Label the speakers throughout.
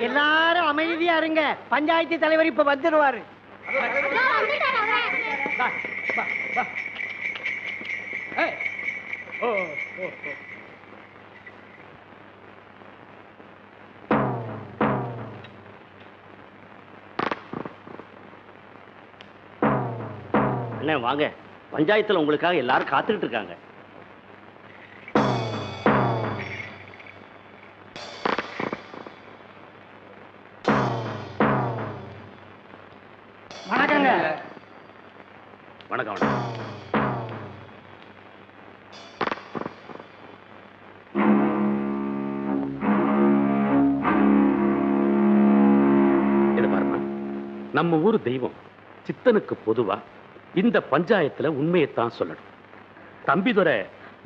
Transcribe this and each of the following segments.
Speaker 1: எல்லாரும் அமைதியா இருங்க. பஞ்சாயத்து தலைவர் இப்ப வந்துடுவாரு.
Speaker 2: அண்ணே வாங்க, பஞ்சாயத்துல உங்களுக்காக எல்லாரும் காத்துக்கிட்டு இருக்காங்க.
Speaker 1: வணக்கங்க.
Speaker 2: வணக்கம் வணக்கம். இது பாருமா, நம்ம ஊர் தெய்வம் சித்தனுக்கு பொதுவா இந்த பஞ்சாயத்துல உண்மையைத்தான் சொல்லணும். தம்பிதுரை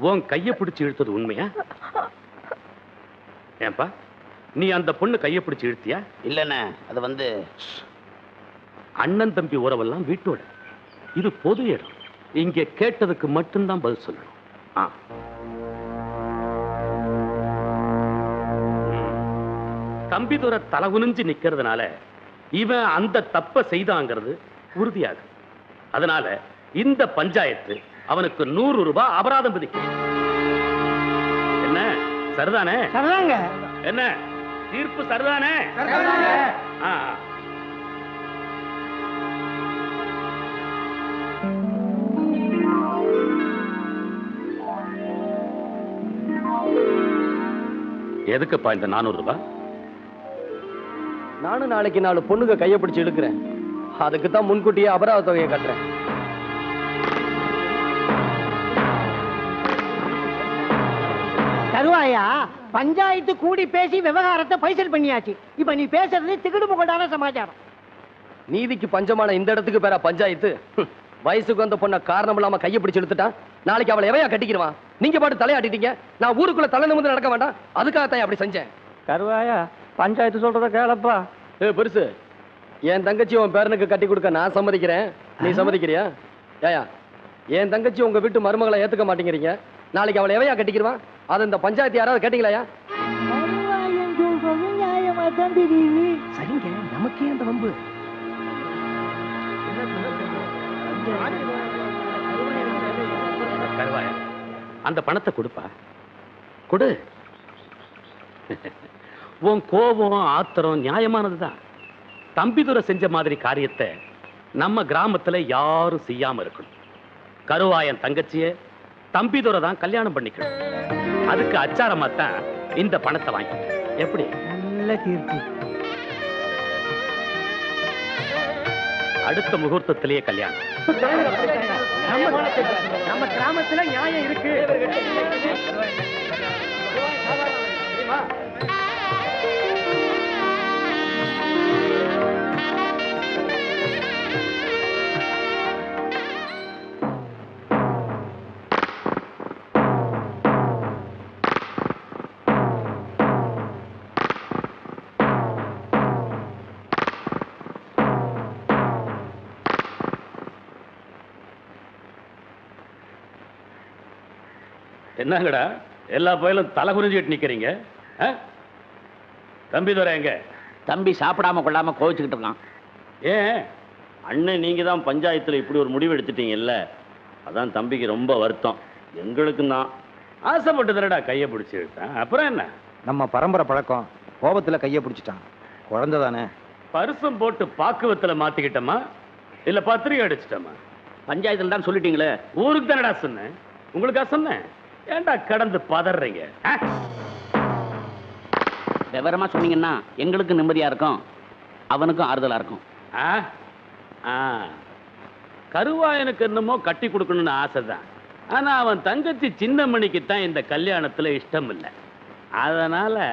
Speaker 2: உன் கைய பிடிச்சு இழுத்தது உண்மையா? ஏன்பா, நீ அந்த பொண்ணு கைய பிடிச்சு இழுத்தியா?
Speaker 3: இல்லண்ணே, அது வந்து
Speaker 2: அண்ணன் தம்பி உறவெல்லாம் வீட்டோட, இது பொது இடம். இங்க கேட்டதுக்கு மட்டும்தான் பதில் சொல்லணும். தம்பிதுரை தலை குனிஞ்சு நிக்கிறதுனால இவன் அந்த தப்ப செய்தாங்கிறது உறுதியாகும். அதனால இந்த பஞ்சாயத்து அவனுக்கு 100 ரூபாய் அபராதம் விதிக்கும். என்ன சரிதானே?
Speaker 1: சரிதாங்க.
Speaker 2: என்ன தீர்ப்பு சரிதானே? எதுக்குப்பா இந்த 400 ரூபாய்?
Speaker 4: நானும் நாளைக்கு 4 பொண்ணுங்க கையை பிடிச்சு இழுக்கிறேன். அதுக்கு தான் முன்கூட்டியே அபராத தொகையை கட்டுறேன்.
Speaker 1: தருவாயா, பஞ்சாயத்து கூடி பேசி விவகாரத்தை பைசல் பண்ணியாச்சு. இப்ப நீ பேசுறது திகுடு முகடான சமாச்சாரம்.
Speaker 4: நீதிக்கு பஞ்சமான இந்த இடத்துக்கு பேரா பஞ்சாயத்து? வயசுக்கு வந்த பொண்ண காரணம் இல்லாம கையை பிடிச்சு இழுத்துட்டான். நாளைக்கு அவளை எவையா கட்டிக்கிடுவான்? நீங்க பாட்டு தலையாட்டிட்டீங்க. நான் ஊருக்குள்ள தலை நிமிர்ந்து நடக்க வேண்டாம், அதுக்காகத்தான் அப்படி செஞ்சேன்.
Speaker 1: கருவாயா, பஞ்சாயத்து சொல்றத கேளப்பா.
Speaker 4: பெருசு, என் தங்கச்சி உன் பேரனுக்கு கட்டி கொடுக்க நான் சம்மதிக்கிறேன். நீ சம்மதிக்கிறியா? ஏயா, என் தங்கச்சி உங்க வீட்டு மருமகளை ஏத்துக்க மாட்டேங்கிறீங்க. நாளைக்கு அவளை எவையா கட்டிக்கிடுவான்? அது இந்த பஞ்சாயத்து யாராவது கேட்டீங்களாயா?
Speaker 1: சரிங்க, நமக்கே அந்த வம்பு.
Speaker 2: கருவாயா, அந்த பணத்தை கொடுப்பா, கொடு. உன் கோபம் ஆத்திரம் நியாயமானதுதான். தம்பிதுரை செஞ்ச மாதிரி காரியத்தை நம்ம கிராமத்துல யாரும் செய்யாம இருக்கணும். கருவாயன் தங்கச்சிய தம்பிதுரை தான் கல்யாணம் பண்ணிக்கணும். அதுக்கு அச்சாரமா தான் இந்த பணத்தை வாங்கி. எப்படி?
Speaker 1: நல்ல தீர்ப்பு.
Speaker 2: அடுத்த முகூர்த்தத்திலேயே கல்யாணம்.
Speaker 1: நம்ம கிராமத்துல நியாயம் இருக்கு.
Speaker 2: என்னங்கடா எல்லா பயிலும் தலை குனிஞ்சிட்டு நிக்கிறீங்க? தம்பிதுரை எங்க?
Speaker 3: தம்பி சாப்பிடாம கொள்ளாம கோவிச்சுக்கிட்டு இருக்கான்.
Speaker 2: ஏன்
Speaker 3: அண்ணன் நீங்க தான் பஞ்சாயத்துல இப்படி ஒரு முடிவு எடுத்துட்டீங்கல்ல, அதான் தம்பிக்கு ரொம்ப வருத்தம். எங்களுக்கும் தான்.
Speaker 2: ஆசைப்பட்டு தானடா கையை பிடிச்சி இழுத்தான். அப்புறம் என்ன?
Speaker 5: நம்ம பரம்பரை பழக்கம். கோபத்துல கையை பிடிச்சிட்டான். குழந்தை தானே.
Speaker 2: பரிசம் போட்டு பாக்குவத்துல மாத்திக்கிட்டோமா இல்ல பத்திரிகை அடிச்சிட்டோமா?
Speaker 3: பஞ்சாயத்துல தான் சொல்லிட்டீங்களே.
Speaker 2: ஊருக்கு தானடா சொன்னேன், உங்களுக்கா சொன்னேன்? ஏண்டா கடந்து பதறீங்க?
Speaker 3: விவரமா சொன்னீங்கன்னா எங்களுக்கும் நிம்மதியா இருக்கும், அவனுக்கும் ஆறுதலா இருக்கும்.
Speaker 2: கருவாயனுக்கு என்னமோ கட்டி கொடுக்கணும்னு ஆசைதான். ஆனா அவன் தங்கச்சி சின்னமணிக்கு தான் இந்த கல்யாணத்துல இஷ்டம் இல்லை. அதனால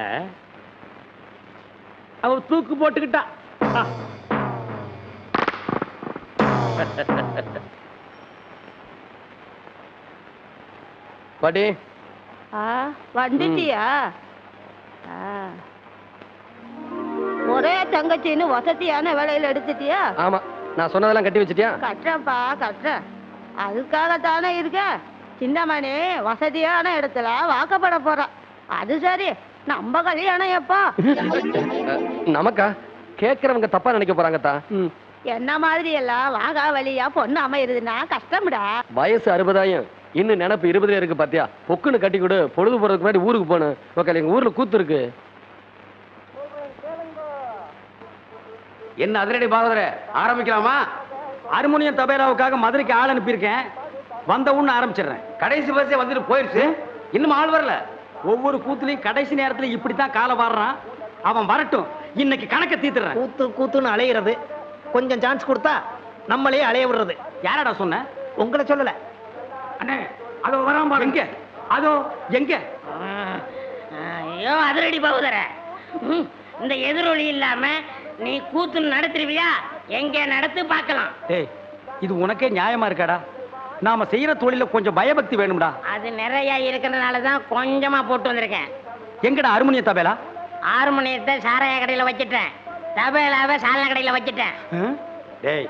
Speaker 2: அவ தூக்கு போட்டுக்கிட்டா.
Speaker 4: பாட்டி
Speaker 6: வந்துட்டியா? ஒரே தங்கச்சின்னு வசதியான வேலையில எடுத்துட்டியா?
Speaker 4: ஆமா, நான் சொன்னதெல்லாம் கட்டி வச்சிட்டியா?
Speaker 6: கட்டுறேன்ப்பா, கட்டுறேன். அதுக்காகத்தானே இருக்க. சின்னமணி வசதியான இடத்துல வாக்கப்பட போற. அது சரி, நம்ம கல்யாணம் எப்போ?
Speaker 4: நமக்கா? கேட்கறவங்க தப்பா நினைக்க போறாங்கத்தா.
Speaker 6: என்ன மாதிரி எல்லாம் வாகா வழியா பொண்ணு அமையுதுன்னா கஷ்டம்டா.
Speaker 4: வயசு 60 இன்னும் நினைப்பு 20 இருக்கு பாத்தியா? பொக்குன்னு கட்டி கொடு, பொழுது போறதுக்கு முன்னாடி ஊருக்கு போகணும். ஓகே, எங்க ஊர்ல கூத்து இருக்கு.
Speaker 7: என்ன அதிரடி பாகவதரே, ஆரம்பிக்கலாமா? ஹார்மோனியம் தபேலாவுக்காக மதுரைக்கு ஆள் அனுப்பியிருக்கேன். வந்த உடனே ஆரம்பிச்சிடுறேன். கடைசி பஸ்ஸே வந்துட்டு போயிருச்சு, இன்னும் ஆள் வரல. ஒவ்வொரு கூத்துலையும் கடைசி நேரத்துல இப்படித்தான் காலை வாடுறான். அவன் வரட்டும், இன்னைக்கு கணக்க தீத்துறேன்.
Speaker 1: கூத்து கூத்துன்னு அலையிறது, கொஞ்சம் சான்ஸ் கொடுத்தா நம்மளே அலைய விடுறது.
Speaker 7: யாரடா சொன்ன?
Speaker 1: உங்களை சொல்லல
Speaker 7: அண்ணே, அதோ வராம எங்க? அதோ எங்க?
Speaker 8: ஐயோ அதிரடி பகுதர, இந்த எதிரொலி இல்லாம நீ கூத்து நடத்துருவியா? எங்க நடத்து பார்க்கலாம்.
Speaker 7: ஏய், இது உனக்கே நியாயமா இருக்காடா? நாம செய்யற தொழில கொஞ்சம் பயபக்தி வேணும்டா.
Speaker 8: அது நிறைய இருக்கிறதுனாலதான் கொஞ்சமா போட்டு வந்திருக்கேன்.
Speaker 7: எங்கடா ஹார்மோனிய தபேலா?
Speaker 8: ஹார்மோனியத்தை சாராய கடையில வச்சிட்டேன், தபேலாவை சாராய கடையில வச்சிட்டேன்.
Speaker 7: டேய்,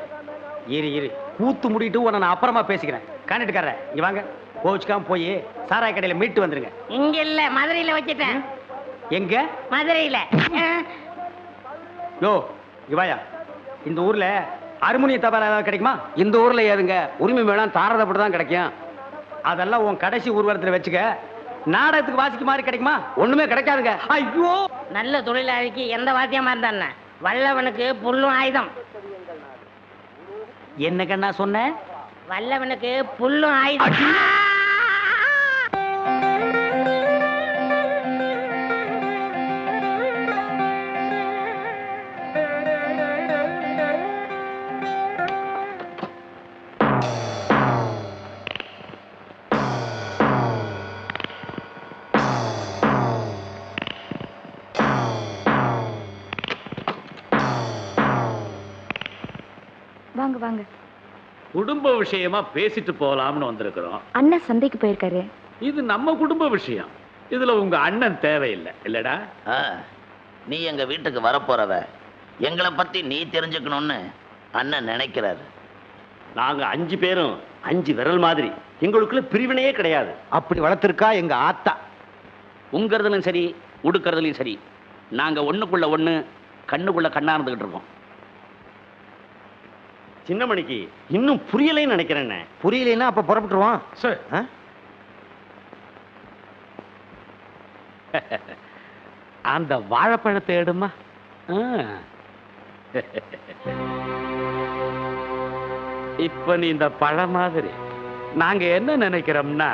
Speaker 7: இரு கூத்து முடிட்டு உன்னை நான் அப்புறமா பேசிக்கிறேன். காண்டிட்டுக்காரர் இங்க வாங்க, கோச்சுக்காம போய் சாராய கடையில மீட்டு வந்துருங்க.
Speaker 8: இங்க இல்ல, மதுரையில வச்சிட்டேன்.
Speaker 7: எங்க?
Speaker 8: மதுரையில.
Speaker 7: யோ இவாயா, இந்த ஊர்ல ஹார்மோனிய தபேலா ஏதாவது கிடைக்குமா? இந்த ஊர்ல ஏதுங்க, உரிமை மேளம் தாரதப்பட்டு தான் கிடைக்கும். அதெல்லாம் உன் கடைசி ஊர்வலத்துல வச்சுக்க. நாடகத்துக்கு வாசிக்க மாதிரி கிடைக்குமா? ஒண்ணுமே கிடைக்காதுங்க. ஐயோ,
Speaker 8: நல்ல தொழிலாளிக்கு எந்த வாத்தியமா இருந்தா வல்லவனுக்கு புல்லும் ஆயுதம்.
Speaker 7: என்ன கண்ணா சொன்ன?
Speaker 8: வல்லவனுக்கு புல்லும் ஆயுதம்.
Speaker 9: வாங்க வாங்க.
Speaker 2: குடும்ப விஷயமா பேசிட்டு போலாம்னு வந்திருக்கிறோம்.
Speaker 9: அண்ணன் சந்தைக்கு போயிருக்காரு.
Speaker 2: இது நம்ம குடும்ப விஷயம், இதுல உங்க அண்ணன் தேவையில்லை இல்லடா?
Speaker 10: நீ எங்க வீட்டுக்கு வரப்போறவ, எங்களை பத்தி நீ தெரிஞ்சுக்கணும்னு அண்ணன் நினைக்கிறாரு.
Speaker 3: நாங்க 5 பேரும் 5 விரல் மாதிரி, எங்களுக்குள்ள பிரிவினையே கிடையாது.
Speaker 5: அப்படி வளர்த்திருக்கா எங்க ஆத்தா.
Speaker 10: உங்கிறதுலும் சரி, உடுக்கிறதுலையும் சரி, நாங்க ஒண்ணுக்குள்ள ஒண்ணு, கண்ணுக்குள்ள கண்ணா இருந்துகிட்டு இருக்கோம்.
Speaker 3: சின்னமணிக்கு இன்னும் புரியலைன்னு நினைக்கிறேன்.
Speaker 5: புரியலைன்னா அப்ப புறப்பட்டுருவான்.
Speaker 2: அந்த வாழைப்பழத்தை எடுமா. இப்ப நீ இந்த பழம் மாதிரி நாங்க என்ன நினைக்கிறோம்னா,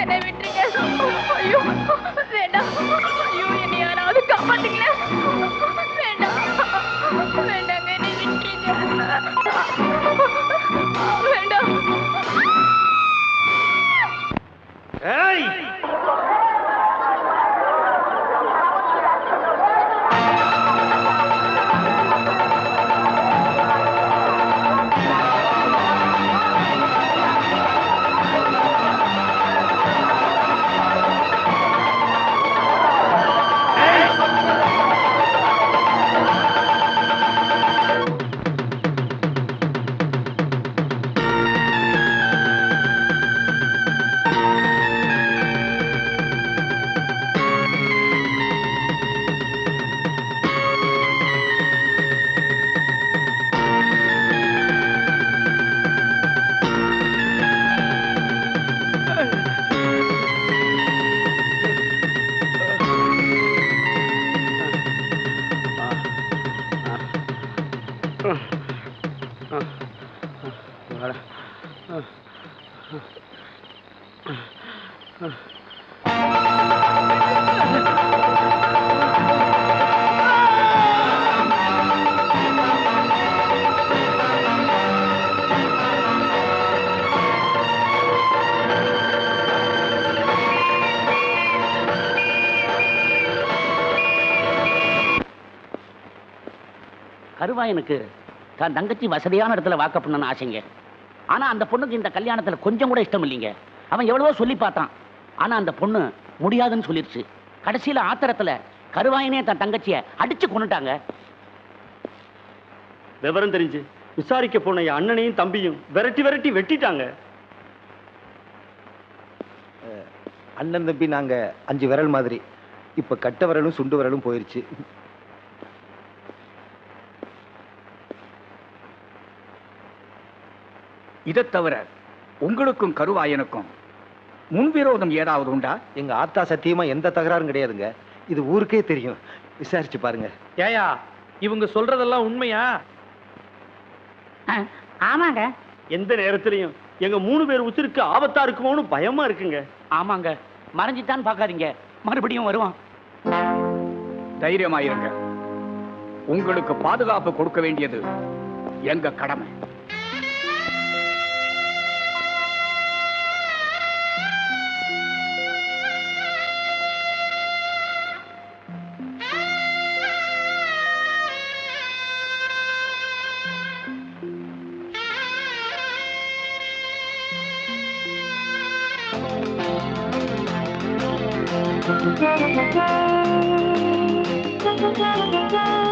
Speaker 9: என்னை விட்டுருங்க. ஐயோ வேண்டாம். ஐயோ என்னை யாராவது காப்பாத்துங்களேன். வேண்டாம் வேண்டாங்க, என்னை விட்டுருங்க. வேண்டாம்.
Speaker 8: கருவாயனுக்கு தான் தங்கச்சி வசதியான இடத்துல வாக்கப் பண்ணணும்னு ஆசைங்க. ஆனா அந்த பொண்ணுக்கு இந்த கல்யாணத்துல கொஞ்சம் கூட இஷ்டம் இல்லைங்க. அவன் எவ்வளவோ சொல்லி பார்த்தான். ஆனா அந்த பொண்ணு முடியாதுன்னு சொல்லிருச்சு. கடைசியில ஆத்திரத்துல கருவாயனே தன் தங்கச்சிய அடிச்சு கொன்னுட்டாங்க.
Speaker 3: விவரம் தெரிஞ்சு விசாரிக்க போன என் அண்ணனையும் தம்பியும் விரட்டி விரட்டி வெட்டிட்டாங்க.
Speaker 5: அண்ணன் தம்பி நாங்க 5 விரல் மாதிரி. இப்ப கட்ட விரலும் சுண்டு விரலும் போயிருச்சு.
Speaker 11: இதை தவிர உங்களுக்கும் கருவாயனுக்கும் முன்விரோதம் ஏதாவது உண்டா?
Speaker 5: எங்க ஆத்தா சத்தியமா எந்த தகராறும் கிடையாதுங்க. இது ஊருக்கே தெரியும். விசாரிச்சு பாருங்க.
Speaker 2: ஏயா இவங்க சொல்றதெல்லாம் உண்மையா?
Speaker 8: ஆமாங்க.
Speaker 3: எந்த நேரத்திலையும் எங்க 3 பேர் உசிருக்கு ஆபத்தா இருக்குமோன்னு பயமா இருக்குங்க.
Speaker 8: ஆமாங்க, மறைஞ்சிட்டான்னு பார்க்காதீங்க, மறுபடியும் வருவான்.
Speaker 11: தைரியமாயிருங்க. உங்களுக்கு பாதுகாப்பு கொடுக்க வேண்டியது எங்க கடமை.
Speaker 9: Thank you.